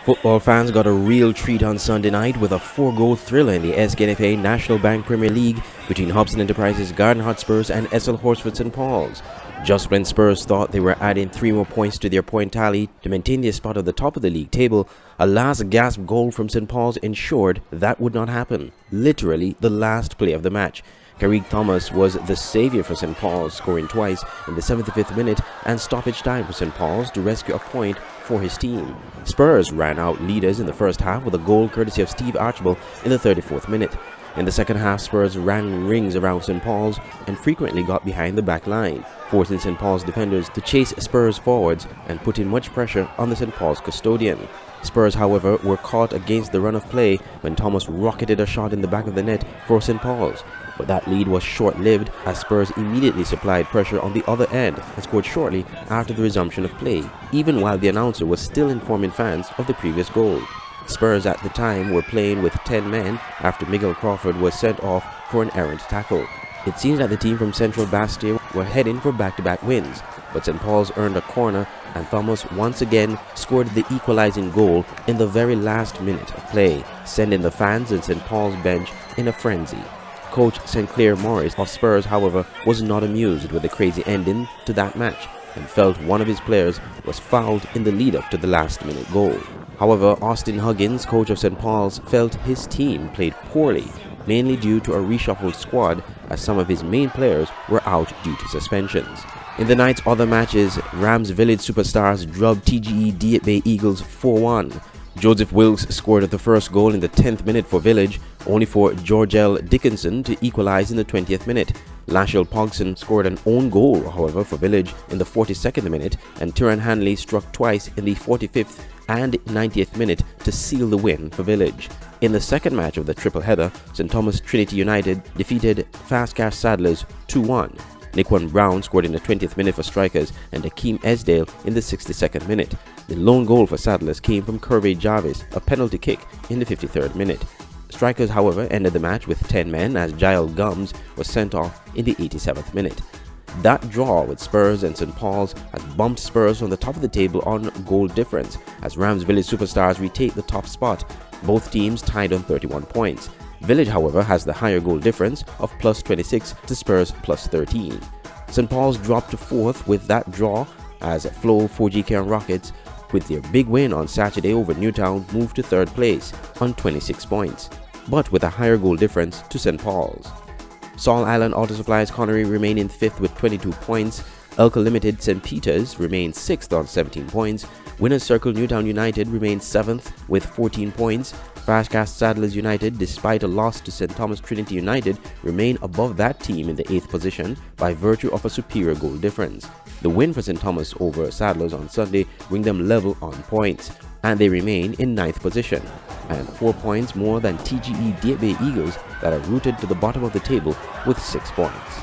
Football fans got a real treat on Sunday night with a 4-goal thriller in the SKNFA National Bank Premier League between Hobson Enterprises Garden Hotspurs and SL Horsford St. Paul's. Just when Spurs thought they were adding 3 more points to their point tally to maintain their spot at the top of the league table, a last-gasp goal from St. Paul's ensured that would not happen. Literally the last play of the match. Kareem Thomas was the saviour for St. Paul's, scoring twice in the 75th minute and stoppage time for St. Paul's to rescue a point for his team. Spurs ran out leaders in the first half with a goal courtesy of Steve Archibald in the 34th minute. In the second half, Spurs ran rings around St. Paul's and frequently got behind the back line, forcing St. Paul's defenders to chase Spurs forwards and putting much pressure on the St. Paul's custodian. Spurs, however, were caught against the run of play when Thomas rocketed a shot in the back of the net for St. Paul's. But that lead was short-lived as Spurs immediately supplied pressure on the other end and scored shortly after the resumption of play, even while the announcer was still informing fans of the previous goal. Spurs at the time were playing with 10 men after Miguel Crawford was sent off for an errant tackle. It seems that the team from Central Bastia were heading for back-to-back wins, but St. Paul's earned a corner and Thomas once again scored the equalizing goal in the very last minute of play, sending the fans and St. Paul's bench in a frenzy. Coach St. Clair Morris of Spurs, however, was not amused with the crazy ending to that match and felt one of his players was fouled in the lead-up to the last-minute goal. However, Austin Huggins, coach of St. Paul's, felt his team played poorly, mainly due to a reshuffled squad as some of his main players were out due to suspensions. In the night's other matches, Rams Village Superstars drubbed TGE Diet Bay Eagles 4-1. Joseph Wilkes scored the first goal in the 10th minute for Village, only for Georgel Dickinson to equalize in the 20th minute. Lashel Pogson scored an own goal, however, for Village in the 42nd minute, and Turan Hanley struck twice in the 45th and 90th minute to seal the win for Village. In the second match of the triple header, St. Thomas Trinity United defeated Fast Cash Saddlers 2-1. Niquan Brown scored in the 20th minute for Strikers and Akeem Esdale in the 62nd minute. The lone goal for Saddlers came from Kirby Jarvis, a penalty kick in the 53rd minute. Strikers, however, ended the match with 10 men as Jael Gums was sent off in the 87th minute. That draw with Spurs and St. Paul's has bumped Spurs from the top of the table on goal difference as Rams Village Superstars retake the top spot, both teams tied on 31 points. Village, however, has the higher goal difference of plus 26 to Spurs plus 13. St. Paul's dropped to 4th with that draw as Flow 4GK Rockets, with their big win on Saturday over Newtown, moved to 3rd place on 26 points, but with a higher goal difference to St. Paul's. Saul Island Auto Supplies Connery remained in 5th with 22 points. Elka Limited St. Peter's remained 6th on 17 points. Winners Circle Newtown United remained 7th with 14 points. Fastcast Saddlers United, despite a loss to St. Thomas Trinity United, remain above that team in the 8th position by virtue of a superior goal difference. The win for St. Thomas over Saddlers on Sunday bring them level on points, and they remain in 9th position, and 4 points more than TGE Diet Bay Eagles that are rooted to the bottom of the table with 6 points.